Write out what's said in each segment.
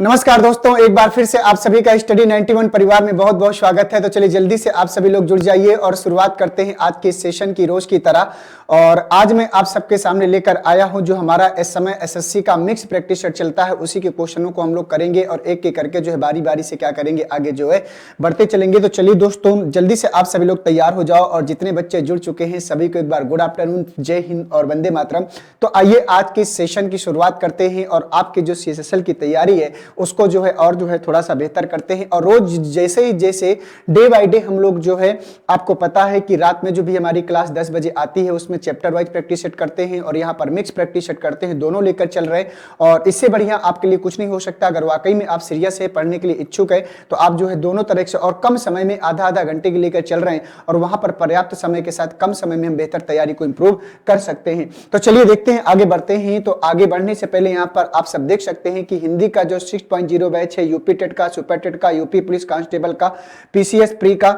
नमस्कार दोस्तों, एक बार फिर से आप सभी का स्टडी 91 परिवार में बहुत बहुत स्वागत है। तो चलिए जल्दी से आप सभी लोग जुड़ जाइए और शुरुआत करते हैं आज के सेशन की रोज की तरह। और आज मैं आप सबके सामने लेकर आया हूं जो हमारा इस समय एसएससी का मिक्स प्रैक्टिस सेट चलता है, उसी के क्वेश्चनों को हम लोग करेंगे और एक एक करके जो है बारी बारी से क्या करेंगे, आगे जो है बढ़ते चलेंगे। तो चलिए दोस्तों जल्दी से आप सभी लोग तैयार हो जाओ और जितने बच्चे जुड़ चुके हैं सभी को एक बार गुड आफ्टरनून, जय हिंद और वंदे मातरम। तो आइए आज के सेशन की शुरुआत करते हैं और आपके जो सीएसएसएल की तैयारी है उसको जो है और जो है थोड़ा सा बेहतर करते हैं। और रोज जैसे डे बाय डे हम लोग जो है, आपको पता है कि रात में जो भी हमारी क्लास 10 बजे आती है उसमें चैप्टर वाइज प्रैक्टिस सेट करते हैं और यहाँ पर मिक्स प्रैक्टिस सेट करते हैं, दोनों लेकर चल रहे हैं। और इससे बढ़िया आपके लिए कुछ नहीं हो सकता। अगर वाकई में आप सीरियस है, पढ़ने के लिए इच्छुक है, तो आप जो है दोनों तरह से और कम समय में आधा आधा घंटे के लेकर चल रहे हैं और वहां पर पर्याप्त समय के साथ कम समय में हम बेहतर तैयारी को इंप्रूव कर सकते हैं। तो चलिए देखते हैं, आगे बढ़ते हैं। तो आगे बढ़ने से पहले यहाँ पर आप सब देख सकते हैं कि हिंदी का जो 6.0 बैच है, यूपी टेट का, सुपर टेट का, यूपी पुलिस कांस्टेबल का, पीसीएस प्री का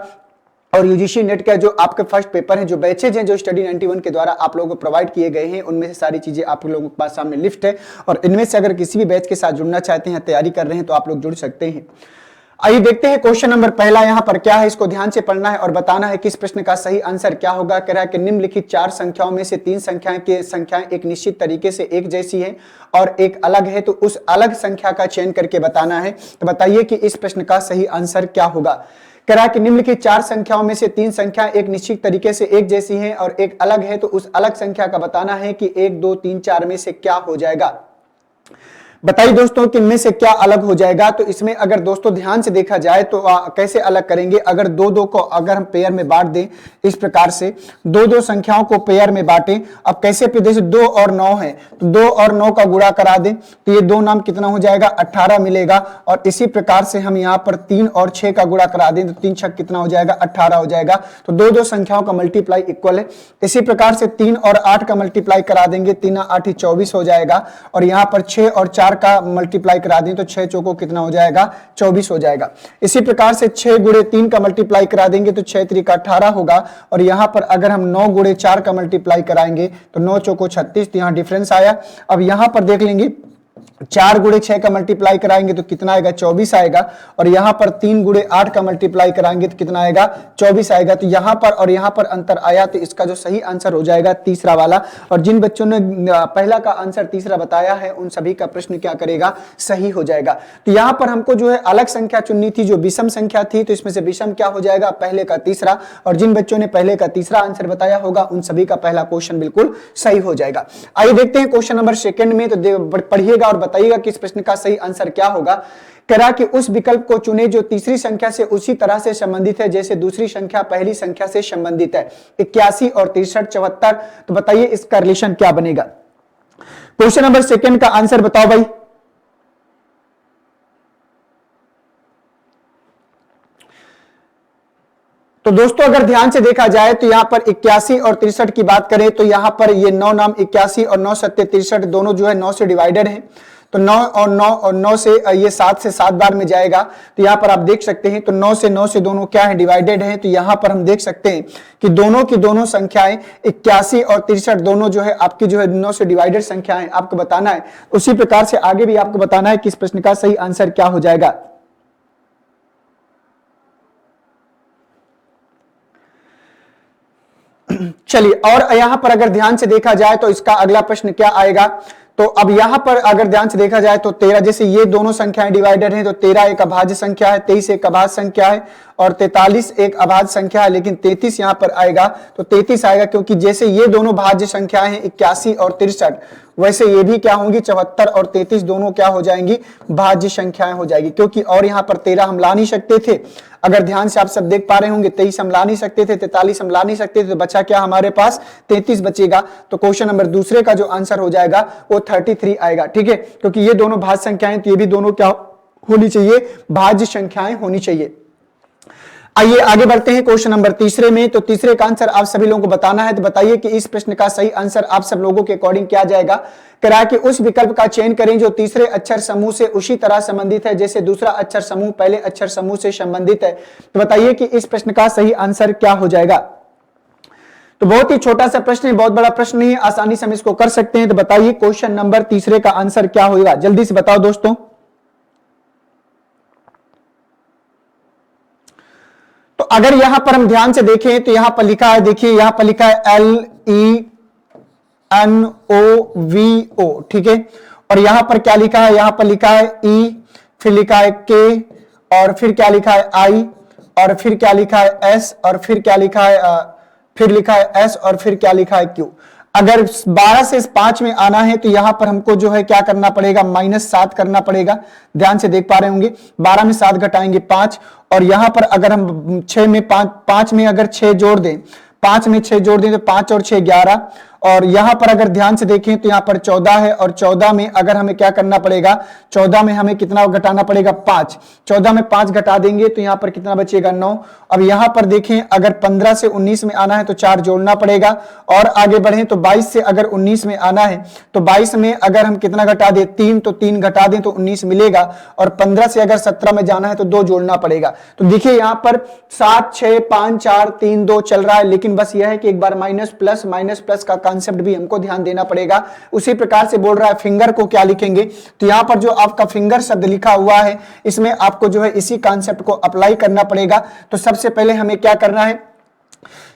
और यूजीसी नेट का जो आपके फर्स्ट पेपर है, जो बैचेज हैं जो स्टडी 91 के द्वारा आप लोगों को प्रोवाइड किए गए हैं, उनमें से सारी चीजें आप लोगों के पास सामने लिस्ट है। और इनमें से अगर किसी भी बैच के साथ जुड़ना चाहते हैं, तैयारी कर रहे हैं, तो आप लोग जुड़ सकते हैं। आइए देखते हैं क्वेश्चन नंबर पहला यहाँ पर क्या है, इसको ध्यान से पढ़ना है और बताना है कि इस प्रश्न का सही आंसर क्या होगा। कह रहा है कि निम्नलिखित चार संख्याओं में से तीन संख्याएं एक निश्चित तरीके से एक जैसी हैं और एक अलग है, तो उस अलग संख्या का चयन करके बताना है। तो बताइए कि इस प्रश्न का सही आंसर क्या होगा। कह रहा है कि निम्नलिखित चार संख्याओं में से तीन संख्याएं एक निश्चित तरीके से एक जैसी हैं और एक अलग है, तो उस अलग संख्या का बताना है कि 1, 2, 3, 4 में से क्या हो जाएगा। बताइए दोस्तों कि इनमें से क्या अलग हो जाएगा। तो इसमें अगर दोस्तों ध्यान से देखा जाए तो कैसे अलग करेंगे। अगर दो को अगर हम पेयर में बांट दें, इस प्रकार से दो संख्याओं को पेयर में बांटें। अब कैसे पे, जैसे 2 और 9 है तो 2 और 9 का गुणा करा दें तो ये 2 नाम कितना हो जाएगा, 18 मिलेगा। और इसी प्रकार से हम यहाँ पर 3 और 6 का गुणा करा दें तो 3 6 कितना हो जाएगा, 18 हो जाएगा। तो दो संख्याओं का मल्टीप्लाई इक्वल है। इसी प्रकार से 3 और 8 का मल्टीप्लाई करा देंगे, 3 8 24 हो जाएगा। और यहाँ पर 6 और 4 का मल्टीप्लाई करा दें तो 6 चौको कितना हो जाएगा, 24 हो जाएगा। इसी प्रकार से 6 गुणे 3 का मल्टीप्लाई करा देंगे तो 6 3 का 18 होगा। और यहां पर अगर हम 9 गुणे 4 का मल्टीप्लाई कराएंगे तो 9 चौको 36, तो यहां डिफरेंस आया। अब यहां पर देख लेंगे 4 गुणे 6 का मल्टीप्लाई कराएंगे तो कितना आएगा, 24 आएगा। और यहां पर 3 गुणे 8 का मल्टीप्लाई कराएंगे तो कितना आएगा, 24 आएगा। तो यहां पर और यहां पर अंतर आया, तो इसका जो सही आंसर हो जाएगा तीसरा वाला। और जिन बच्चों ने पहला का आंसर तीसरा बताया है उन सभी का प्रश्न क्या करेगा, सही हो जाएगा। तो यहां पर हमको जो है अलग संख्या चुननी थी, जो विषम संख्या थी, तो इसमें से विषम क्या हो जाएगा, पहले का तीसरा। और जिन बच्चों ने पहले का तीसरा आंसर बताया होगा उन सभी का पहला क्वेश्चन बिल्कुल सही हो जाएगा। आइए देखते हैं क्वेश्चन नंबर सेकंड में। तो पढ़िएगा और बताइएगा कि इस प्रश्न का सही आंसर क्या होगा। कह रहा कि उस विकल्प को चुने जो तीसरी संख्या से उसी तरह से संबंधित है जैसे दूसरी संख्या पहली संख्या से संबंधित है। 81 और 63, 74। तो बताइए इसका रिलेशन क्या बनेगा। क्वेश्चन नंबर सेकंड का आंसर बताओ भाई। तो दोस्तों अगर ध्यान से देखा जाए तो यहां पर 81 और 63 की बात करें तो यहां पर ये 9 नाम 81 और 9 सत्ते 63 दोनों जो है 9 से डिवाइडेड है। तो 9 और 9 और 9 से ये 7 से 7 बार में जाएगा। तो यहां पर आप देख सकते हैं तो 9 से दोनों क्या है, डिवाइडेड है। तो यहां पर हम देख सकते हैं कि दोनों की दोनों संख्याएं 81 और 63 दोनों जो है आपकी जो है 9 से डिवाइडेड संख्याएं आपको बताना है। उसी प्रकार से आगे भी आपको बताना है कि इस प्रश्न का सही आंसर क्या हो जाएगा। चलिए, और यहां पर अगर ध्यान से देखा जाए तो इसका अगला प्रश्न क्या आएगा। तो अब यहां पर अगर ध्यान से देखा जाए तो 13, जैसे ये दोनों संख्याएं डिवाइडेड हैं तो 13 एक अभाज्य संख्या है, 23 एक अभाज्य संख्या है और 43 एक अभाज्य संख्या है। लेकिन 33 यहां पर आएगा तो 33 आएगा क्योंकि जैसे ये दोनों भाज्य संख्याएं हैं 81 और 63, वैसे ये भी क्या होंगी, 74 और 33 दोनों क्या हो जाएंगी, भाज्य संख्याएं हो जाएगी। क्योंकि और यहां पर 13 हम ला नहीं सकते थे, अगर ध्यान से आप सब देख पा रहे होंगे 23 हम ला नहीं सकते थे, 43 हम ला नहीं सकते थे, तो बचा क्या हमारे पास, 33 बचेगा। तो क्वेश्चन नंबर दूसरे का जो आंसर हो जाएगा वो 33 आएगा। ठीक है, क्योंकि ये दोनों भाज्य संख्याएं तो ये भी दोनों क्या होनी चाहिए, भाज्य संख्याएं होनी चाहिए। आइए आगे बढ़ते हैं क्वेश्चन नंबर तीसरे में। तो तीसरे का आंसर आप सभी लोगों को बताना है। तो बताइए कि इस प्रश्न का सही आंसर आप सब लोगों के अकॉर्डिंग क्या जाएगा। कह रहा है कि उस विकल्प का चयन करें जो तीसरे अक्षर समूह से उसी तरह संबंधित है जैसे दूसरा अक्षर समूह पहले अक्षर समूह से संबंधित है। तो बताइए कि इस प्रश्न का सही आंसर क्या हो जाएगा। तो बहुत ही छोटा सा प्रश्न है, बहुत बड़ा प्रश्न नहीं है, आसानी से हम इसको कर सकते हैं। तो बताइए क्वेश्चन नंबर तीसरे का आंसर क्या होगा, जल्दी से बताओ दोस्तों। अगर यहां पर हम ध्यान से देखें तो यहां पर लिखा है, देखिए यहां पर लिखा है LENOVO, ठीक है। और यहां पर क्या लिखा है, यहां पर लिखा है E, फिर लिखा है K, और फिर क्या लिखा है I, और फिर क्या लिखा है S, और फिर क्या लिखा है फिर लिखा है S, और फिर क्या लिखा है Q। अगर 12 से 5 में आना है तो यहां पर हमको जो है क्या करना पड़ेगा, -7 करना पड़ेगा। ध्यान से देख पा रहे होंगे, 12 में 7 घटाएंगे 5, और यहां पर अगर हम 6 में 5 में अगर 6 जोड़ दें, 5 में 6 जोड़ दें तो 5 और 6 11, और यहां पर अगर ध्यान से देखें तो यहां पर 14 है, और 14 में अगर हमें क्या करना पड़ेगा, 14 में हमें कितना घटाना पड़ेगा, 5। 14 में 5 घटा देंगे तो यहां पर कितना बचेगा, 9। अब यहां पर देखें, अगर 15 से 19 में आना है तो 4 जोड़ना पड़ेगा, और आगे बढ़े तो 22 से अगर 19 में आना है तो 22 में अगर हम कितना घटा दें, 3, तो 3 घटा दें तो 19 मिलेगा, और 15 से अगर 17 में जाना है तो 2 जोड़ना पड़ेगा। तो देखिए यहां पर 7 6 5 4 3 2 चल रहा है, लेकिन बस यह है कि एक बार माइनस प्लस का कॉन्सेप्ट भी हमको ध्यान देना पड़ेगा। उसी प्रकार से बोल रहा है फिंगर को क्या लिखेंगे, तो यहां पर जो आपका फिंगर शब्द लिखा हुआ है इसमें आपको जो है इसी कॉन्सेप्ट को अप्लाई करना पड़ेगा। तो सबसे पहले हमें क्या करना है,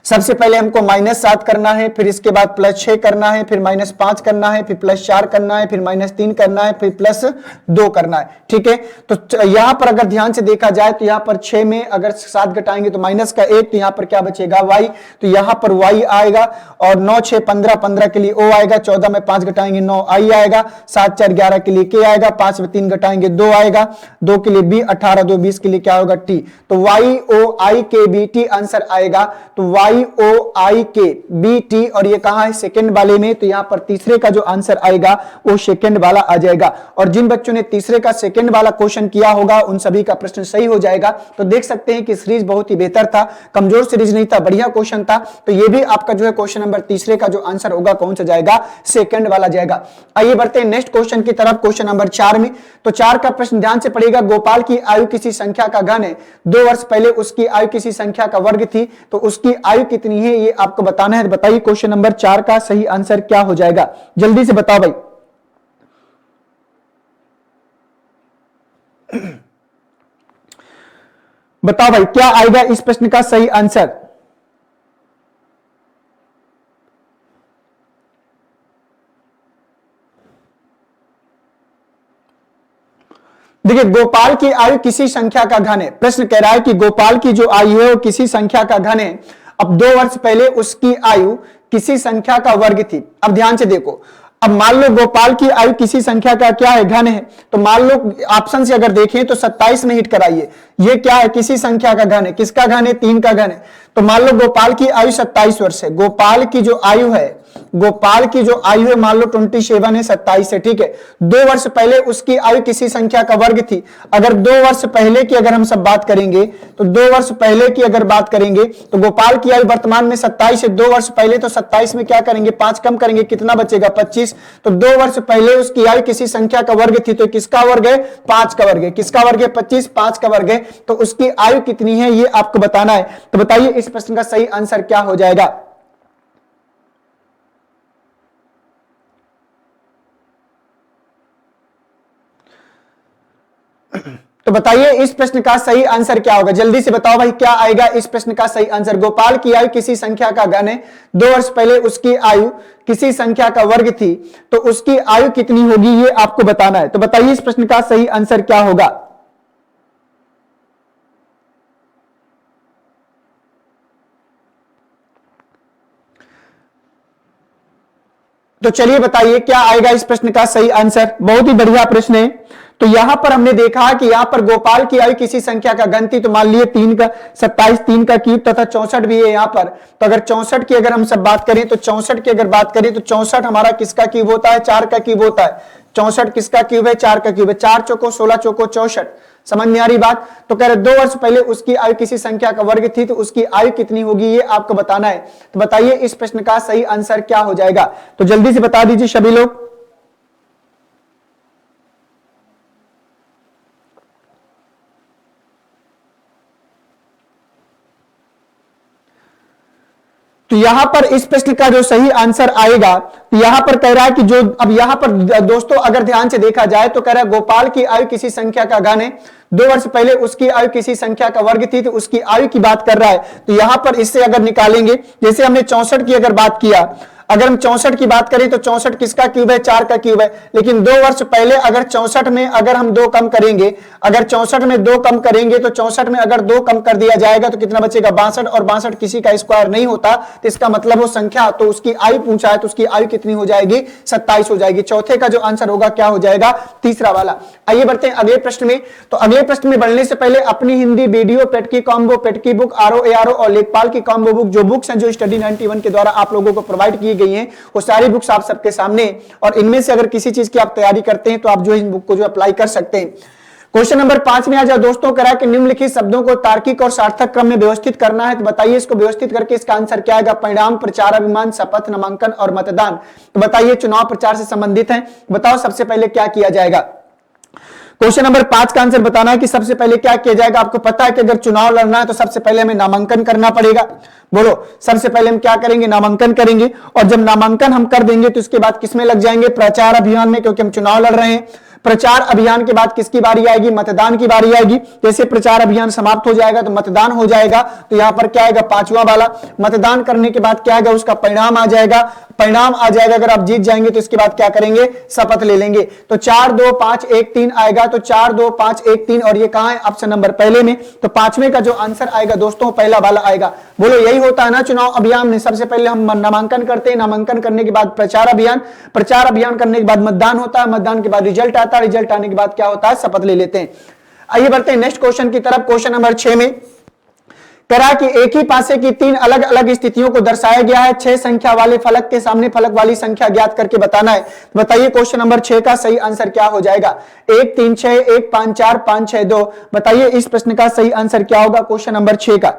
सबसे पहले हमको -7 करना है, फिर इसके बाद +6 करना है, फिर -5 करना है, फिर +4 करना है, फिर -3 करना है, फिर +2 करना है, ठीक है। तो यहां पर अगर ध्यान से देखा जाए तो यहां पर 6 में अगर 7 घटाएंगे तो -1, तो यहां पर क्या बचेगा, y। तो यहां पर y आएगा, और 9 6 15, 15 के लिए o आएगा, 14 में 5 घटाएंगे 9 i आएगा, 7 4 11 के लिए k आएगा, 5 में 3 घटाएंगे 2 आएगा, 2 के लिए b, 18 2 20 के लिए क्या होगा, t। तो YOIKBT आंसर आएगा। तो YOIKBT, और ये कहां है, सेकंड वाले में, तो यहां पर तीसरे का जो आंसर आएगा वो सेकंड वाला आ जाएगा। और जिन बच्चों ने तीसरे का सेकंड वाला क्वेश्चन किया होगा उन सभी का प्रश्न सही हो जाएगा। तो देख सकते हैं कि सीरीज बहुत ही बेहतर था, कमजोर सीरीज नहीं था, बढ़िया क्वेश्चन था। तो ये भी आपका जो है क्वेश्चन नंबर तीसरे का जो आंसर होगा कौन सा जाएगा, सेकंड वाला जाएगा। आइए बढ़ते हैं नेक्स्ट क्वेश्चन की तरफ, क्वेश्चन नंबर 4 में। तो 4 का प्रश्न ध्यान से पढ़िएगा, गोपाल की आयु किसी संख्या का घन है, 2 वर्ष पहले उसकी आयु किसी संख्या का वर्ग थी, तो उसकी आयु कितनी है ये आपको बताना है। बताइए क्वेश्चन नंबर 4 का सही आंसर क्या हो जाएगा, जल्दी से बताओ भाई। बताओ भाई क्या आएगा इस प्रश्न का सही आंसर। देखिए गोपाल की आयु किसी संख्या का घन है, प्रश्न कह रहा है कि गोपाल की जो आयु है वो किसी संख्या का घन है। अब 2 वर्ष पहले उसकी आयु किसी संख्या का वर्ग थी। अब ध्यान से देखो, अब मान लो गोपाल की आयु किसी संख्या का क्या है, घन है, तो मान लो ऑप्शन से अगर देखें तो 27 में हिट कराइए। ये क्या है, किसी संख्या का घन है, किसका घन है, 3 का घन है। तो मान लो गोपाल की आयु 27 वर्ष है, गोपाल की जो आयु है, गोपाल की जो आयु है मान लो 27 है, 27 है, ठीक है। 2 वर्ष पहले उसकी आयु किसी संख्या का वर्ग थी। अगर 2 वर्ष पहले की अगर हम सब बात करेंगे तो 2 वर्ष पहले की अगर बात करेंगे तो गोपाल की आयु वर्तमान में 27 है, 2 वर्ष पहले, तो 27 में क्या करेंगे, 5 कम करेंगे, कितना बचेगा, 25। तो 2 वर्ष पहले उसकी आयु किसी संख्या का वर्ग थी, तो किसका वर्ग है, 5 का वर्ग है, किसका वर्ग है, 25, 5 का वर्ग है। तो उसकी आयु कितनी है ये आपको बताना है। तो बताइए इस प्रश्न का सही आंसर क्या हो जाएगा। तो बताइए इस प्रश्न का सही आंसर क्या होगा, जल्दी से बताओ भाई क्या आएगा इस प्रश्न का सही आंसर। गोपाल की आयु किसी संख्या का घन है, 2 वर्ष पहले उसकी आयु किसी संख्या का वर्ग थी, तो उसकी आयु कितनी होगी ये आपको बताना है। तो बताइए इस प्रश्न का सही आंसर क्या होगा। तो चलिए बताइए क्या आएगा इस प्रश्न का सही आंसर। बहुत ही बढ़िया प्रश्न है। तो यहां पर हमने देखा कि यहां पर गोपाल की आयु किसी संख्या का घन थी, तो मान लिए 3 का 27, 3 का क्यूब तथा 64 भी है यहां पर। तो अगर 64 की अगर हम सब बात करें तो 64 की अगर बात करें तो 64 हमारा किसका क्यूब होता है, 4 का क्यूब होता है। 64 किसका क्यूब है, 4 का क्यूब है। 4 चौको 16 चौको 64, समझ में आ रही बात। तो कह रहे 2 वर्ष पहले उसकी आयु किसी संख्या का वर्ग थी, तो उसकी आयु कितनी होगी ये आपको बताना है। तो बताइए इस प्रश्न का सही आंसर क्या हो जाएगा। तो जल्दी से बता दीजिए सभी लोग। तो यहां पर इस प्रश्न का जो सही आंसर आएगा, तो यहां पर कह रहा है कि जो अब यहां पर दोस्तों अगर ध्यान से देखा जाए तो कह रहा है गोपाल की आयु किसी संख्या का घन है, 2 वर्ष पहले उसकी आयु किसी संख्या का वर्ग थी, तो उसकी आयु की बात कर रहा है। तो यहां पर इससे अगर निकालेंगे, जैसे हमने 64 की अगर बात किया, अगर हम 64 की बात करें तो 64 किसका क्यूब है, 4 का क्यूब है। लेकिन 2 वर्ष पहले अगर 64 में अगर हम 2 कम करेंगे, अगर 64 में 2 कम करेंगे तो 64 में अगर 2 कम कर दिया जाएगा तो कितना बचेगा, 62, और 62 किसी का स्क्वायर नहीं होता, तो इसका मतलब वो संख्या, तो उसकी आयु पूछा है तो उसकी आयु कितनी हो जाएगी, 27 हो जाएगी। चौथे का जो आंसर होगा क्या हो जाएगा, तीसरा वाला। आइए बढ़ते हैं अगले प्रश्न में। तो अगले प्रश्न में बढ़ने से पहले अपनी हिंदी वीडियो, पेट की कॉम्बो, पेट की बुक, ROARO और लेखपाल की कॉम्बो बुक, जो बुक्स हैं जो स्टडी 91 के द्वारा आप लोगों को प्रोवाइड की गई हैं, वो सारी बुक्स आप सबके सामने, और इनमें से अगर किसी चीज की आप तैयारी करते हैं तो आप जो इन बुक को जो अप्लाई कर सकते हैं। क्वेश्चन नंबर 5 में आ जाओ दोस्तों, करा कि निम्नलिखित शब्दों को तार्किक और सार्थक क्रम में व्यवस्थित करना है। तो बताइए इसको व्यवस्थित करके इसका आंसर क्या आएगा, परिणाम, प्रचार, अभिमान, शपथ, नामांकन और मतदान। तो बताइए चुनाव प्रचार से संबंधित है, बताओ सबसे पहले क्या किया जाएगा। क्वेश्चन नंबर 5 का आंसर बताना है कि सबसे पहले क्या किया जाएगा। आपको पता है कि अगर चुनाव लड़ना है तो सबसे पहले हमें नामांकन करना पड़ेगा। बोलो, सबसे पहले हम क्या करेंगे, नामांकन करेंगे, और जब नामांकन हम कर देंगे तो इसके बाद किसमें लग जाएंगे, प्रचार अभियान में, क्योंकि हम चुनाव लड़ रहे हैं। प्रचार अभियान के बाद किसकी बारी आएगी, मतदान की बारी आएगी। जैसे प्रचार अभियान समाप्त हो जाएगा तो मतदान हो जाएगा, तो यहां पर क्या आएगा, 5वां वाला। मतदान करने के बाद क्या आएगा, उसका परिणाम आ जाएगा। परिणाम आ जाएगा, अगर आप जीत जाएंगे तो इसके बाद क्या करेंगे, शपथ ले लेंगे। तो 4 2 5 1 3 आएगा, तो 4 2 5 1 3, और ये कहां है, ऑप्शन नंबर पहले में। तो 5वें का जो आंसर आएगा दोस्तों, पहला वाला आएगा। बोलो, यही होता है ना चुनाव अभियान में, सबसे पहले हम नामांकन करते हैं, नामांकन करने के बाद प्रचार अभियान, प्रचार अभियान करने के बाद मतदान होता है, मतदान के बाद रिजल्ट आता है, रिजल्ट आने के बाद क्या होता है, शपथ ले लेते हैं। आइए बढ़ते हैं नेक्स्ट क्वेश्चन की तरफ। क्वेश्चन नंबर 6 में करा कि एक ही पासे की 3 अलग अलग स्थितियों को दर्शाया गया है। 6 संख्या वाले फलक के सामने फलक वाली संख्या ज्ञात करके बताना है। बताइए क्वेश्चन नंबर 6 का सही आंसर क्या हो जाएगा, 1 3 6 1 5 4 5 6 2। बताइए इस प्रश्न का सही आंसर क्या होगा, क्वेश्चन नंबर 6 का।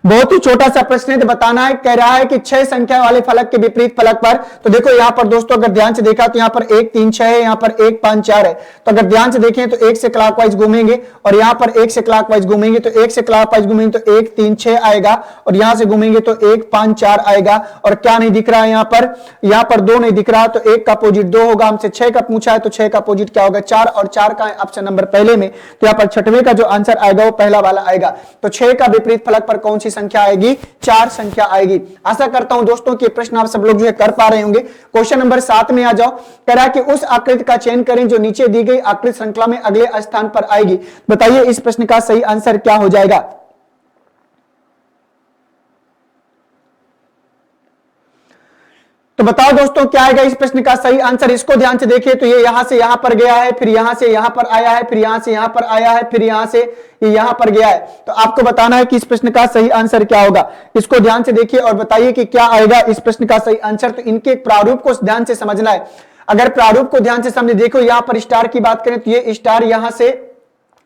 बहुत ही छोटा सा प्रश्न है, तो बताना है, कह रहा है कि 6 संख्या वाले फलक के विपरीत फलक पर। तो देखो यहां पर दोस्तों अगर ध्यान से देखा तो यहां पर 1 3 6 है, यहां पर 1 5 4 है। तो अगर ध्यान से देखें तो 1 से क्लॉकवाइज घूमेंगे, और यहां पर 1 से क्लॉकवाइज घूमेंगे, तो 1 से क्लॉकवाइज घूमेंगे तो 1 3 6 आएगा, और यहां से घूमेंगे तो 1 5 4 आएगा। और क्या नहीं दिख रहा है यहां पर 2 नहीं दिख रहा, तो 1 का अपोजिट 2 होगा। हमसे 6 का पूछा है तो 6 का अपोजिट क्या होगा, 4, और 4 का ऑप्शन नंबर पहले में। तो यहां पर 6वें का जो आंसर आएगा वो पहला वाला आएगा। तो 6 का विपरीत फलक पर कौन सी संख्या आएगी, 4 संख्या आएगी। आशा करता हूं दोस्तों कि प्रश्न आप सब लोग जो है कर पा रहे होंगे। क्वेश्चन नंबर 7 में आ जाओ, कह रहा है कि उस आकृति का चयन करें जो नीचे दी गई आकृति श्रृंखला में अगले स्थान पर आएगी। बताइए इस प्रश्न का सही आंसर क्या हो जाएगा। तो बताओ दोस्तों क्या आएगा इस प्रश्न का सही आंसर। इसको ध्यान से देखिए तो ये यहां से यहां पर गया है, फिर यहां से यहां पर आया है, फिर यहां से यहां पर आया है, फिर यहां से ये यहां पर गया है। तो आपको बताना है कि इस प्रश्न का सही आंसर क्या होगा। इसको ध्यान से देखिए और बताइए कि क्या आएगा इस प्रश्न का सही आंसर। तो इनके प्रारूप को ध्यान से समझना है। अगर प्रारूप को ध्यान से समझे, देखो यहां पर स्टार की बात करें तो ये स्टार यहां से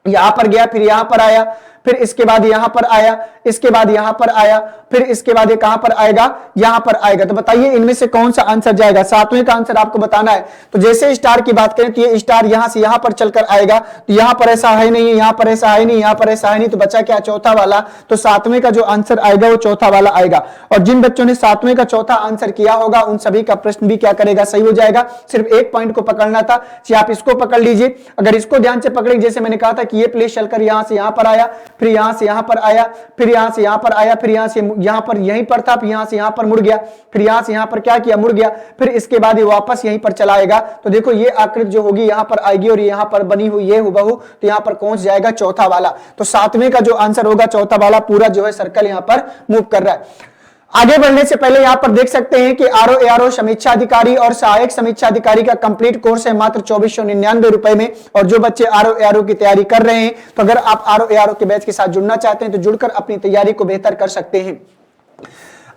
यहां पर गया, फिर यहां पर आया, फिर इसके बाद यहां पर आया, इसके बाद यहां पर आया, फिर इसके बाद ये कहां पर आएगा, यहां पर आएगा। तो बताइए इनमें से कौन सा आंसर जाएगा। 7वें का आंसर आपको बताना है। तो जैसे स्टार की बात करें तो ये स्टार यहां से यहां पर चलकर आएगा, तो यहां पर ऐसा है नहीं, यहां पर ऐसा है नहीं, यहां पर ऐसा है नहीं, तो बचा क्या, चौथा वाला। तो 7वें का जो आंसर आएगा वो चौथा वाला आएगा। और जिन बच्चों ने 7वें का चौथा आंसर किया होगा उन सभी का प्रश्न भी क्या करेगा, सही हो जाएगा। सिर्फ एक पॉइंट को पकड़ना था, आप इसको पकड़ लीजिए। अगर इसको ध्यान से पकड़े, जैसे मैंने कहा था कि ये प्लेस चलकर यहां से यहां पर आया, फिर यहां से यहां पर आया, फिर यहां से यहां पर आया, फिर यहां से यहां पर यहीं पर था, फिर यहां से यहां पर मुड़ गया, फिर यहां से यहां पर क्या किया, मुड़ गया, फिर इसके बाद ये वापस यहीं पर चला आएगा। तो देखो ये आकृति जो होगी यहां पर आएगी और यहां पर बनी हुई ये हुबहू, तो यहां पर पहुंच जाएगा चौथा वाला। तो 7वें का जो आंसर होगा चौथा वाला, पूरा जो है सर्कल यहां पर मूव कर रहा है। आगे बढ़ने से पहले यहां पर देख सकते हैं कि ROARO समीक्षा अधिकारी और सहायक समीक्षा अधिकारी का कंप्लीट कोर्स है मात्र 2499 रुपए में। और जो बच्चे ROARO की तैयारी कर रहे हैं, तो अगर आप ROARO के बैच के साथ जुड़ना चाहते हैं तो जुड़कर अपनी तैयारी को बेहतर कर सकते हैं।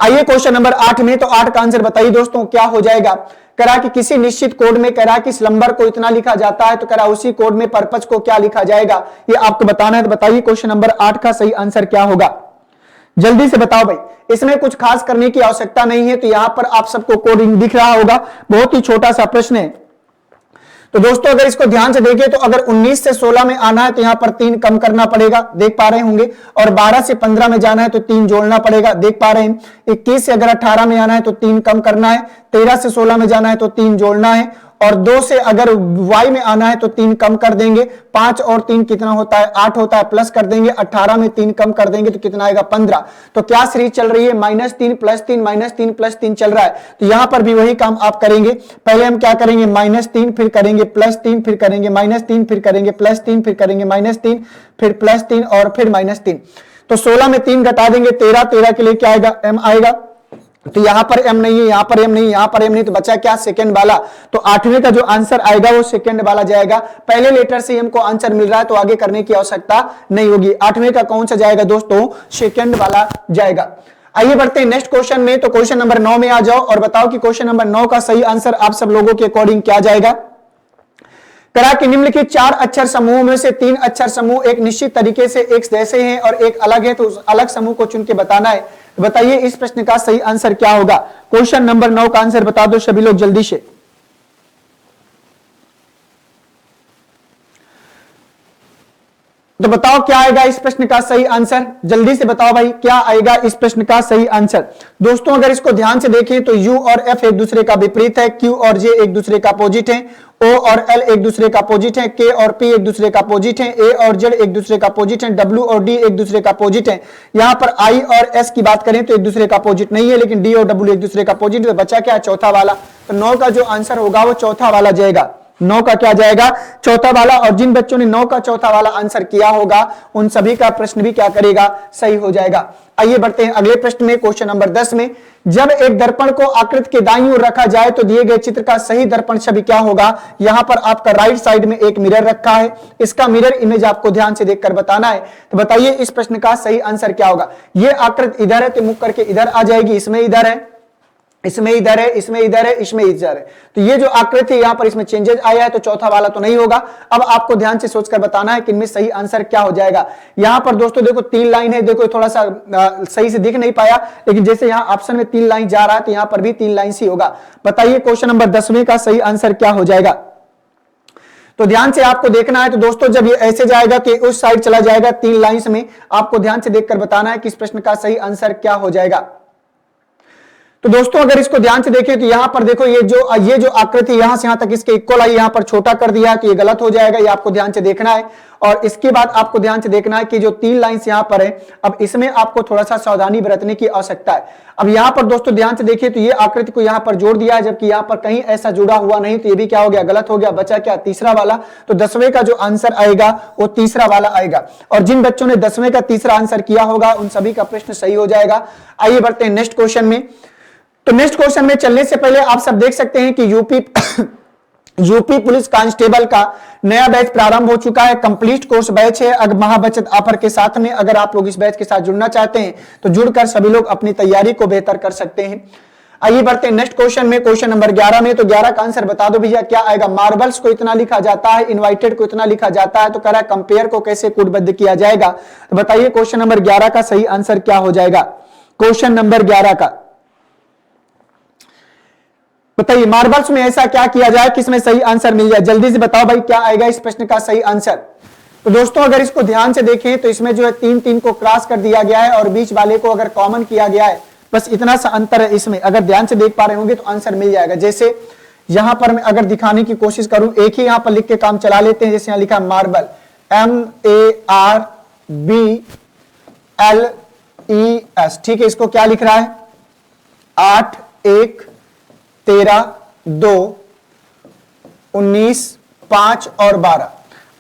आइए क्वेश्चन नंबर 8 में, तो 8 का आंसर बताइए दोस्तों क्या हो जाएगा। करा कि किसी निश्चित कोड में करा कि इस नंबर को इतना लिखा जाता है, तो करा उसी कोड में पर्पज को क्या लिखा जाएगा, ये आपको बताना है। तो बताइए क्वेश्चन नंबर 8 का सही आंसर क्या होगा, जल्दी से बताओ भाई। इसमें कुछ खास करने की आवश्यकता नहीं है। तो यहां पर आप सबको कोडिंग दिख रहा होगा, बहुत ही छोटा सा प्रश्न है। तो दोस्तों अगर इसको ध्यान से देखें तो अगर 19 से 16 में आना है तो यहां पर 3 कम करना पड़ेगा, देख पा रहे होंगे। और 12 से 15 में जाना है तो 3 जोड़ना पड़ेगा, देख पा रहे हैं। 21 से अगर 18 में आना है तो 3 कम करना है। 13 से 16 में जाना है तो 3 जोड़ना है। और 2 से अगर y में आना है तो 3 कम कर देंगे। 5 और 3 कितना होता है, 8 होता है, प्लस कर देंगे। 18 में 3 कम कर देंगे तो कितना आएगा, 15। तो क्या सीरीज चल रही है, -3 + 3 -3 + 3 चल रहा है। तो यहां पर भी वही काम आप करेंगे। पहले हम क्या करेंगे, -3 फिर करेंगे +3 फिर करेंगे -3 फिर करेंगे +3 फिर करेंगे -3 फिर +3 और फिर -3। तो 16 में 3 घटा देंगे, 13 के लिए क्या आएगा, m आएगा। तो यहां पर m नहीं है, यहां पर m नहीं, यहां पर m नहीं, तो बचा क्या, सेकंड वाला। तो 8वें का जो आंसर आएगा वो सेकंड वाला जाएगा। पहले लेटर से हमको आंसर मिल रहा है तो आगे करने की आवश्यकता नहीं होगी। 8वें का कौन सा जाएगा दोस्तों, सेकंड वाला जाएगा। आइए बढ़ते हैं नेक्स्ट क्वेश्चन में। तो क्वेश्चन नंबर 9 में आ जाओ और बताओ कि क्वेश्चन नंबर 9 का सही आंसर आप सब लोगों के अकॉर्डिंग क्या जाएगा। करा कि निम्नलिखित 4 अक्षर समूह में से 3 अक्षर समूह एक निश्चित तरीके से एक जैसे हैं और एक अलग है, तो उस अलग समूह को चुन के बताना है। बताइए इस प्रश्न का सही आंसर क्या होगा। क्वेश्चन नंबर 9 का आंसर बता दो सभी लोग जल्दी से। तो बताओ क्या आएगा इस प्रश्न का सही आंसर, जल्दी से बताओ भाई, क्या आएगा इस प्रश्न का सही आंसर। दोस्तों अगर इसको ध्यान से देखें तो U और F एक दूसरे का विपरीत है, Q और J एक दूसरे का अपोजिट है, O और L एक दूसरे का अपोजिट है, K और P एक दूसरे का अपोजिट है, A और Z एक दूसरे का अपोजिट है, W और D एक दूसरे का अपोजिट है। यहां पर I और S की बात करें तो एक दूसरे का अपोजिट नहीं है, लेकिन D और W एक दूसरे का अपोजिट है। बचा क्या, चौथा वाला। तो 9 का जो आंसर होगा वो चौथा वाला जाएगा। 9 का क्या जाएगा, चौथा वाला। और जिन बच्चों ने 9 का चौथा वाला आंसर किया होगा उन सभी का प्रश्न भी क्या करेगा, सही हो जाएगा। आइए बढ़ते हैं अगले प्रश्न में, क्वेश्चन नंबर 10 में। जब एक दर्पण को आकृति के दाईं ओर रखा जाए तो दिए गए चित्र का सही दर्पण छवि क्या होगा। यहां पर आपका राइट साइड में एक मिरर रखा है, इसका मिरर इमेज आपको ध्यान से देखकर बताना है। तो बताइए इस प्रश्न का सही आंसर क्या होगा। यह आकृति इधर है तो मुख करके इधर आ जाएगी, इसमें इधर है, इसमें इधर है, इसमें इधर है, इसमें इधर है। तो ये जो आकृति है यहां पर इसमें चेंजेस आया है, तो चौथा वाला तो नहीं होगा। अब आपको ध्यान से सोचकर बताना है कि इनमें सही आंसर क्या हो जाएगा। यहां पर दोस्तों देखो 3 लाइन है, देखो थोड़ा सा सही से दिख नहीं पाया, लेकिन जैसे यहां ऑप्शन में 3 लाइन जा रहा है तो यहां पर भी 3 लाइन ही होगा। बताइए क्वेश्चन नंबर 10वें का सही आंसर क्या हो जाएगा। तो ध्यान से आपको देखना है। तो दोस्तों जब ये ऐसे जाएगा तो उस साइड चला जाएगा 3 लाइंस में। आपको ध्यान से देखकर बताना है कि इस प्रश्न का सही आंसर क्या हो जाएगा। तो दोस्तों अगर इसको ध्यान से देखें तो यहां पर देखो ये जो आकृति यहां से यहां तक इसके इक्वल आई, यहां पर छोटा कर दिया है तो ये गलत हो जाएगा। ये आपको ध्यान से देखना है। और इसके बाद आपको ध्यान से देखना है कि जो 3 लाइंस यहां पर है, अब इसमें आपको थोड़ा सा सावधानी बरतने की आवश्यकता है। अब यहां पर दोस्तों ध्यान से देखिए तो ये आकृति को यहां पर जोड़ दिया है, जबकि यहां पर कहीं ऐसा जुड़ा हुआ नहीं, तो ये भी क्या हो गया, गलत हो गया। बचा क्या, तीसरा वाला। तो 10वें का जो आंसर आएगा वो तीसरा वाला आएगा। और जिन बच्चों ने 10वें का तीसरा आंसर किया होगा उन सभी का प्रश्न सही हो जाएगा। आइए बढ़ते हैं नेक्स्ट क्वेश्चन में। तो नेक्स्ट क्वेश्चन में चलने से पहले आप सब देख सकते हैं कि यूपी पुलिस कांस्टेबल का नया बैच प्रारंभ हो चुका है। कंप्लीट कोर्स बैच है अगर महाबचत ऑफर के साथ में। अगर आप लोग इस बैच के साथ जुड़ना चाहते हैं तो जुड़कर सभी लोग अपनी तैयारी को बेहतर कर सकते हैं। आइए बढ़ते हैं नेक्स्ट क्वेश्चन में, क्वेश्चन नंबर 11 में। तो 11 का आंसर बता दो भैया क्या आएगा। मार्बल्स को इतना लिखा जाता है, इनवाइटेड को इतना लिखा जाता है, तो कह रहा है कंपेयर को कैसे कूटबद्ध किया जाएगा। तो बताइए क्वेश्चन नंबर 11 का सही आंसर क्या हो जाएगा। क्वेश्चन नंबर 11 का बताइए, मार्बल्स में ऐसा क्या किया जाए कि इसमें सही आंसर मिल जाए। जल्दी से बताओ भाई क्या आएगा इस प्रश्न का सही आंसर। तो दोस्तों अगर इसको ध्यान से देखें तो इसमें जो है 3 को क्रॉस कर दिया गया है और बीच वाले को अगर कॉमन किया गया है, बस इतना सा अंतर है इसमें। अगर ध्यान से देख पा रहे होंगे तो आंसर मिल जाएगा। जैसे यहां पर मैं अगर दिखाने की कोशिश करूं, एक ही यहां पर लिख के काम चला लेते हैं। जैसे यहां लिखा मार्बल, MARBLES, ठीक है। इसको क्या लिख रहा है, 8, 1, 13, 2, 19, 5 और 12।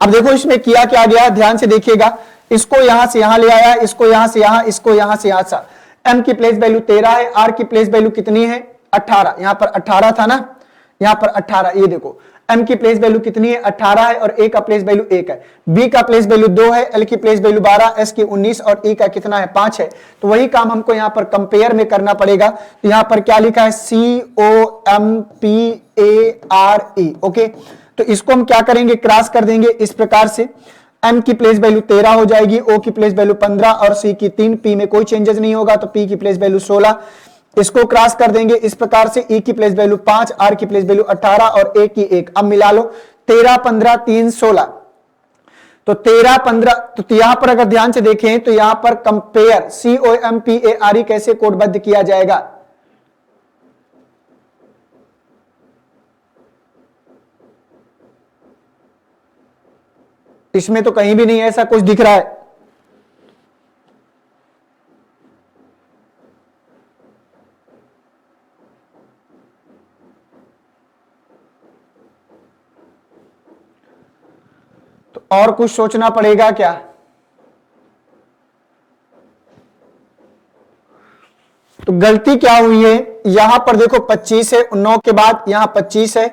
अब देखो इसमें किया क्या गया, ध्यान से देखिएगा। इसको यहां से यहां ले आया, इसको यहां से यहां, इसको यहां से यहां सा। M की प्लेस वैल्यू 13 है, R की प्लेस वैल्यू कितनी है, 18। यहां पर 18 था ना, यहां पर 18। ये देखो M की प्लेस वैल्यू कितनी है, 18 है, और A का प्लेस वैल्यू 1 है। B का प्लेस वैल्यू 2 है, L की प्लेस वैल्यू 12, S की 19 और E का कितना है, 5 है। तो वही काम हमको यहां पर कंपेयर में करना पड़ेगा। तो यहां पर क्या लिखा है, COMPARE, ओके। तो इसको हम क्या करेंगे, क्रॉस कर देंगे इस प्रकार से। M की प्लेस वैल्यू 13 हो जाएगी, O की प्लेस वैल्यू 15 और C की 3, P में कोई चेंजेस नहीं होगा तो P की प्लेस वैल्यू 16। इसको क्रॉस कर देंगे इस प्रकार से। E की प्लेस वैल्यू 5, R की प्लेस वैल्यू 18 और A की 1। अब मिला लो, 13 15 3 16। तो 13 15, तो यहां पर अगर ध्यान से देखें तो यहां पर कंपेयर COMPARE कैसे कोडबद्ध किया जाएगा? इसमें तो कहीं भी नहीं ऐसा कुछ दिख रहा है। तो और कुछ सोचना पड़ेगा क्या? तो गलती क्या हुई है? यहां पर देखो 25 है, 9 के बाद यहां 25 है,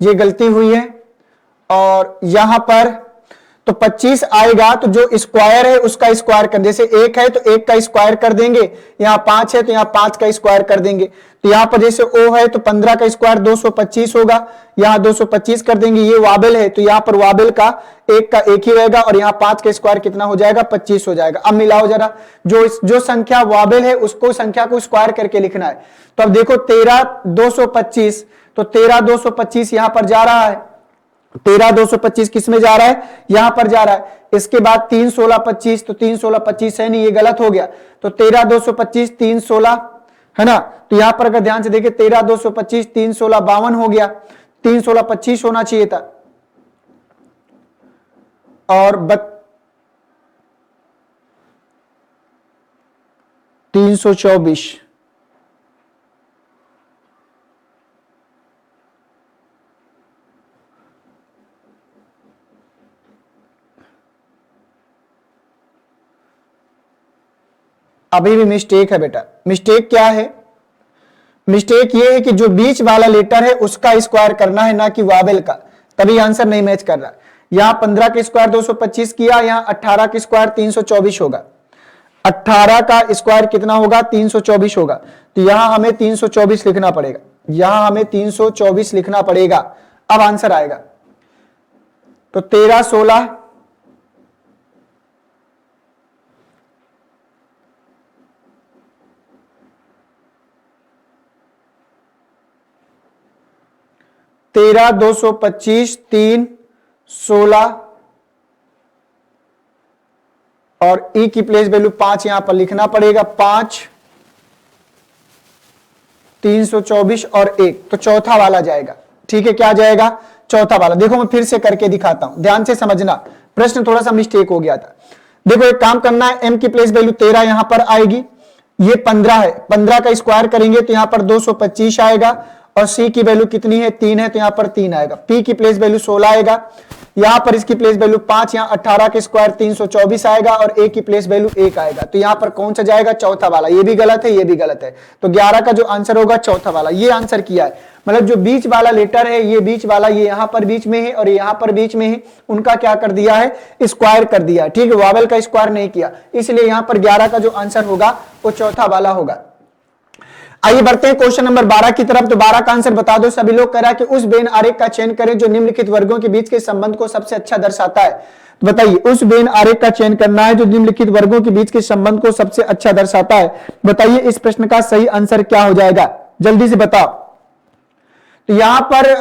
ये गलती हुई है। और यहां पर तो 25 आएगा तो जो स्क्वायर है उसका स्क्वायर कर, जैसे 1 है तो 1 का स्क्वायर कर देंगे, यहां 5 है तो यहां 5 का स्क्वायर कर देंगे। तो यहां पर जैसे O है तो 15 का स्क्वायर 225 होगा, यहां 225 कर देंगे। ये वाबल है तो यहां पर वाबल का 1 का 1 ही रहेगा और यहां 5 का स्क्वायर कितना हो जाएगा? 25 हो जाएगा। अब मिलाओ जरा, जो संख्या वाबल है उसको संख्या को स्क्वायर करके लिखना है। तो अब देखो 13 225, तो 13 225 यहां पर जा रहा है, 13 225 किस में जा रहा है? यहां पर जा रहा है। इसके बाद 3 16 25, तो 3 16 25 है नहीं, ये गलत हो गया। तो 13 225 3 16 है ना। तो यहां पर अगर ध्यान से देखें 13 225 3 16 52 हो गया, 3 16 25 होना चाहिए था। और 324, अभी भी मिस्टेक है बेटा। मिस्टेक क्या है? मिस्टेक ये है कि जो बीच वाला लेटर है उसका स्क्वायर करना है, ना कि वावेल का, तभी आंसर नहीं मैच कर रहा। यहां 15 के स्क्वायर 225 किया, यहां 18 के स्क्वायर 324 होगा। 18 का स्क्वायर कितना होगा? 324 होगा। तो यहां हमें 324 लिखना पड़ेगा, यहां हमें 324 लिखना पड़ेगा। अब आंसर आएगा। तो 13 16 13 225 3 16 और ई की प्लेस वैल्यू 5 यहां पर लिखना पड़ेगा। 5 324 और 1, तो चौथा वाला जाएगा। ठीक है, क्या जाएगा? चौथा वाला। देखो मैं फिर से करके दिखाता हूं, ध्यान से समझना, प्रश्न थोड़ा सा मिस्टेक हो गया था। देखो एक काम करना है, एम की प्लेस वैल्यू 13 यहां पर आएगी, ये 15 है, 15 का स्क्वायर करेंगे तो यहां पर 225 आएगा। और सी की वैल्यू कितनी है? 3 है, तो यहां पर 3 आएगा। पी की प्लेस वैल्यू 16 आएगा, यहां पर इसकी प्लेस वैल्यू 5, यहां 18 के स्क्वायर 324 आएगा और ए की प्लेस वैल्यू 1 आएगा। तो यहां पर कौन सा जाएगा? चौथा वाला। ये भी गलत है, ये भी गलत है। तो 11 का जो आंसर होगा चौथा वाला, ये आंसर किया है। मतलब जो बीच वाला लेटर है, ये बीच वाला, ये यहां पर बीच में है और ये यहां पर बीच में है, उनका क्या कर दिया है? स्क्वायर कर दिया है। ठीक है, वावेल का स्क्वायर नहीं किया, इसलिए यहां पर 11 का जो आंसर होगा वो चौथा वाला होगा। आइए बढ़ते हैं क्वेश्चन नंबर 12 की तरफ। तो 12 का आंसर बता दो सभी लोग। कह रहा है कि उस वेन आरेख का चयन करें जो निम्नलिखित वर्गों के बीच के संबंध को सबसे अच्छा दर्शाता है। तो बताइए, उस वेन आरेख का चयन करना है जो निम्नलिखित वर्गों के बीच के संबंध को सबसे अच्छा दर्शाता है। बताइए इस प्रश्न का सही आंसर क्या हो जाएगा? जल्दी से बताओ। तो यहां पर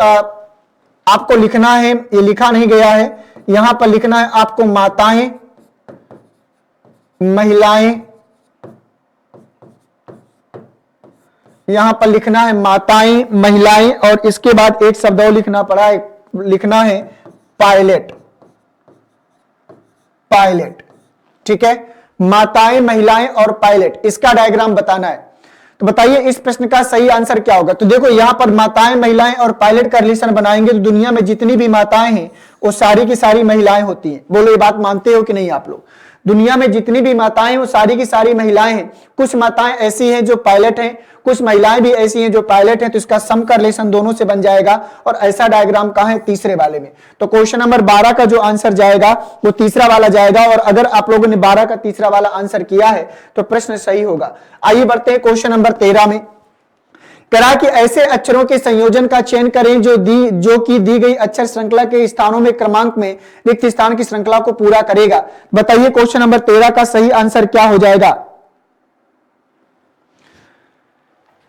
आपको लिखना है, ये लिखा नहीं गया है, यहां पर लिखना है आपको माताएं, महिलाएं, यहां पर लिखना है माताएं, महिलाएं और इसके बाद एक शब्द और लिखना पड़ा है, लिखना है पायलट। पायलट, ठीक है, माताएं, महिलाएं और पायलट, इसका डायग्राम बताना है। तो बताइए इस प्रश्न का सही आंसर क्या होगा? तो देखो यहां पर माताएं, महिलाएं और पायलट का रिलेशन बनाएंगे तो दुनिया में जितनी भी माताएं हैं वो सारी की सारी महिलाएं होती हैं। बोलो ये बात मानते हो कि नहीं आप लोग? दुनिया में जितनी भी माताएं हैं वो सारी की सारी महिलाएं हैं। कुछ माताएं ऐसी हैं जो पायलट हैं, कुछ महिलाएं भी ऐसी हैं जो पायलट हैं, तो इसका सम का रिलेशन दोनों से बन जाएगा। और ऐसा डायग्राम कहां है? तीसरे वाले में। तो क्वेश्चन नंबर 12 का जो आंसर जाएगा वो तीसरा वाला जाएगा। और अगर आप लोगों ने 12 का तीसरा वाला आंसर किया है तो प्रश्न सही होगा। आइए बढ़ते हैं क्वेश्चन नंबर 13 में। करा कि ऐसे अक्षरों के संयोजन का चयन करें जो कि दी गई अक्षर श्रृंखला के स्थानों में क्रमांक में रिक्त स्थान की श्रृंखला को पूरा करेगा। बताइए क्वेश्चन नंबर 13 का सही आंसर क्या हो जाएगा?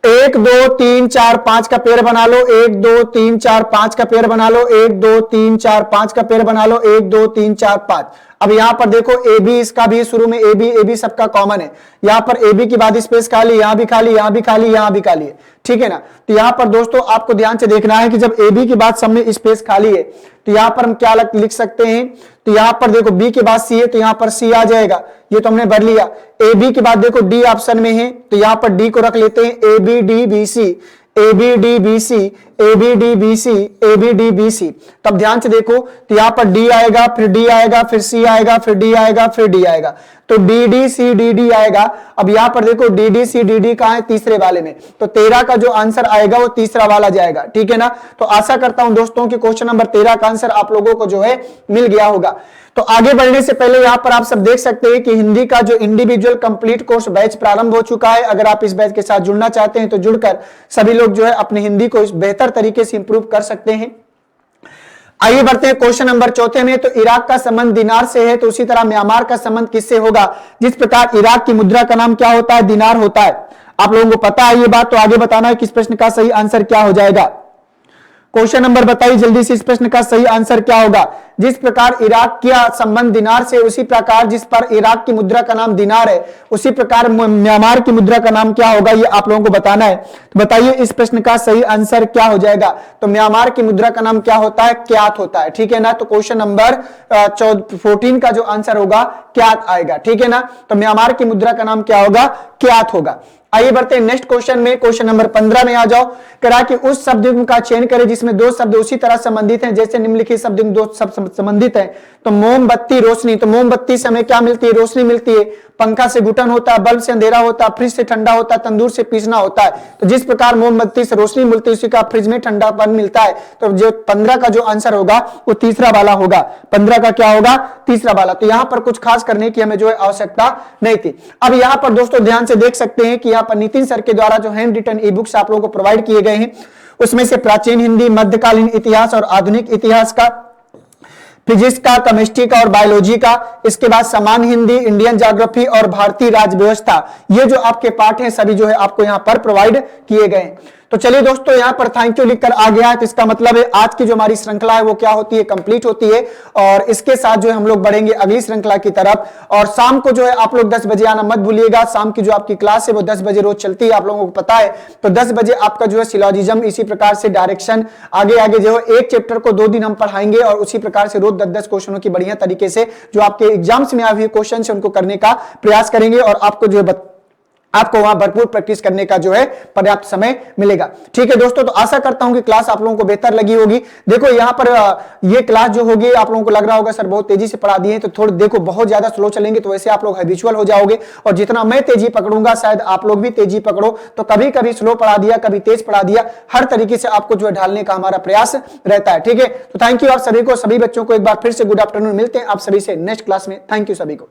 1 2 3 4 5 का पेयर बना लो, 1 2 3 4 5 का पेयर बना लो, 1 2 3 4 5 का पेयर बना लो, 1 2 3 4 5। अब यहां पर देखो ए बी, इसका भी शुरू में ए बी सबका कॉमन है। यहां पर ए बी के बाद स्पेस खाली, यहां भी खाली, यहां भी खाली, यहां भी खाली है, ठीक है ना। तो यहां पर दोस्तों आपको ध्यान से देखना है कि जब ए बी के बाद सब में स्पेस खाली है तो यहां पर हम क्या लिख सकते हैं। तो यहां पर देखो बी के बाद सी है तो यहां पर सी आ जाएगा, ये तो हमने भर लिया। ए बी के बाद देखो डी ऑप्शन में है तो यहां पर डी को रख लेते हैं, A B D B C, A B D B C, A B D B C, A B D B C. तब ध्यान से देखो तो यहां पर डी आएगा, फिर डी आएगा, फिर सी आएगा, फिर डी आएगा, फिर डी आएगा, तो D D C D D आएगा। अब यहां पर देखो D D C D D कहां है, तीसरे वाले में, तो 13 का जो आंसर आएगा वो तीसरा वाला जाएगा, ठीक है ना। तो आशा करता हूं दोस्तों कि क्वेश्चन नंबर 13 का आंसर आप लोगों को जो है मिल गया होगा। तो आगे बढ़ने से पहले यहां पर आप सब देख सकते हैं कि हिंदी का जो इंडिविजुअल कंप्लीट कोर्स बैच प्रारंभ हो चुका है। अगर आप इस बैच के साथ जुड़ना चाहते हैं तो जुड़कर सभी लोग जो है अपनी हिंदी को बेहतर तरीके से इंप्रूव कर सकते हैं। आइए बढ़ते हैं क्वेश्चन नंबर 4 में। तो इराक का संबंध दिनार से है, तो उसी तरह म्यांमार का संबंध किससे होगा। जिस प्रकार इराक की मुद्रा का नाम क्या होता है, दिनार होता है। आप लोगों को पता है ये बात, तो आगे बताना है कि इस प्रश्न का सही आंसर क्या हो जाएगा। क्वेश्चन नंबर बताइए जल्दी से, इस प्रश्न का सही आंसर क्या होगा। जिस प्रकार इराक का संबंध दिनार से, उसी प्रकार जिस पर इराक की मुद्रा का नाम दिनार है, उसी प्रकार म्यांमार की मुद्रा का नाम क्या होगा, ये आप लोगों को बताना है। तो बताइए इस प्रश्न का सही आंसर क्या हो जाएगा। तो म्यांमार की मुद्रा का नाम क्या होता है, क्यात होता है, ठीक है ना। तो क्वेश्चन नंबर 14 का जो आंसर होगा क्यात आएगा, ठीक है ना। तो म्यांमार की मुद्रा का नाम क्या होगा, क्यात होगा। आइए बढ़ते हैं नेक्स्ट क्वेश्चन में। क्वेश्चन नंबर 15 में आ जाओ। करा कि उस शब्द का चयन करें जिसमें दो शब्द उसी तरह संबंधित हैं जैसे निम्नलिखित शब्द दो शब्द संबंधित हैं। तो मोमबत्ती रोशनी, तो मोमबत्ती से हमें क्या मिलती है, रोशनी मिलती है। पंखा से घुटन होता है, बल्ब से अंधेरा होता है, फ्रिज से ठंडा होता है, तंदूर से पीसना होता है। तो जिस प्रकार मोमबत्ती से रोशनी मिलती है उसी का फ्रिज में ठंडापन मिलता है। तो जो 15 का जो आंसर होगा वो तीसरा वाला होगा। 15 का क्या होगा, तीसरा वाला। तो यहां पर कुछ खास करने की हमें जो है आवश्यकता नहीं थी। अब यहां पर दोस्तों ध्यान से देख सकते हैं कि यहाँ पर नितिन सर के द्वारा जो हैंड रिटन ई बुक्स आप लोगों को प्रोवाइड किए गए हैं, उसमें से प्राचीन हिंदी, मध्यकालीन इतिहास और आधुनिक इतिहास का, फिजिक्स का, केमिस्ट्री का और बायोलॉजी का, इसके बाद समान हिंदी, इंडियन ज्योग्राफी और भारतीय राज्य व्यवस्था, ये जो आपके पाठ हैं सभी जो है आपको यहां पर प्रोवाइड किए गए। तो चलिए दोस्तों यहां पर थैंक यू लिखकर आ गया है, तो इसका मतलब है आज की जो हमारी श्रृंखला है वो क्या होती है, कंप्लीट होती है। और इसके साथ जो है हम लोग बढ़ेंगे अगली श्रृंखला की तरफ। और शाम को जो है आप लोग 10 बजे आना मत भूलिएगा। शाम की जो आपकी क्लास है वो 10 बजे रोज चलती है, आप लोगों को पता है। तो 10 बजे आपका जो है सिलोजिज्म, इसी प्रकार से डायरेक्शन, आगे आगे जो है एक चैप्टर को 2 दिन हम पढ़ाएंगे और उसी प्रकार से रोज 10-10 क्वेश्चनों की बढ़िया तरीके से जो आपके एग्जाम्स में आए हुए क्वेश्चन है उनको करने का प्रयास करेंगे और आपको जो है आपको वहां भरपूर प्रैक्टिस करने का जो है पर्याप्त समय मिलेगा। ठीक है दोस्तों, तो आशा करता हूं कि क्लास आप लोगों को बेहतर लगी होगी। देखो यहां पर ये क्लास जो होगी आप लोगों को लग रहा होगा सर बहुत तेजी से पढ़ा दिए, तो थोड़ी देखो बहुत ज्यादा स्लो चलेंगे तो वैसे आप लोग हैबिचुअल हो जाओगे। और जितना मैं तेजी पकड़ूंगा शायद आप लोग भी तेजी पकड़ो। तो कभी कभी स्लो पढ़ा दिया, कभी तेज पढ़ा दिया, हर तरीके से आपको जो है ढालने का हमारा प्रयास रहता है। ठीक है, तो थैंक यू आप सभी को, सभी बच्चों को एक बार फिर से गुड आफ्टरनून। मिलते हैं आप सभी से नेक्स्ट क्लास में। थैंक यू सभी को।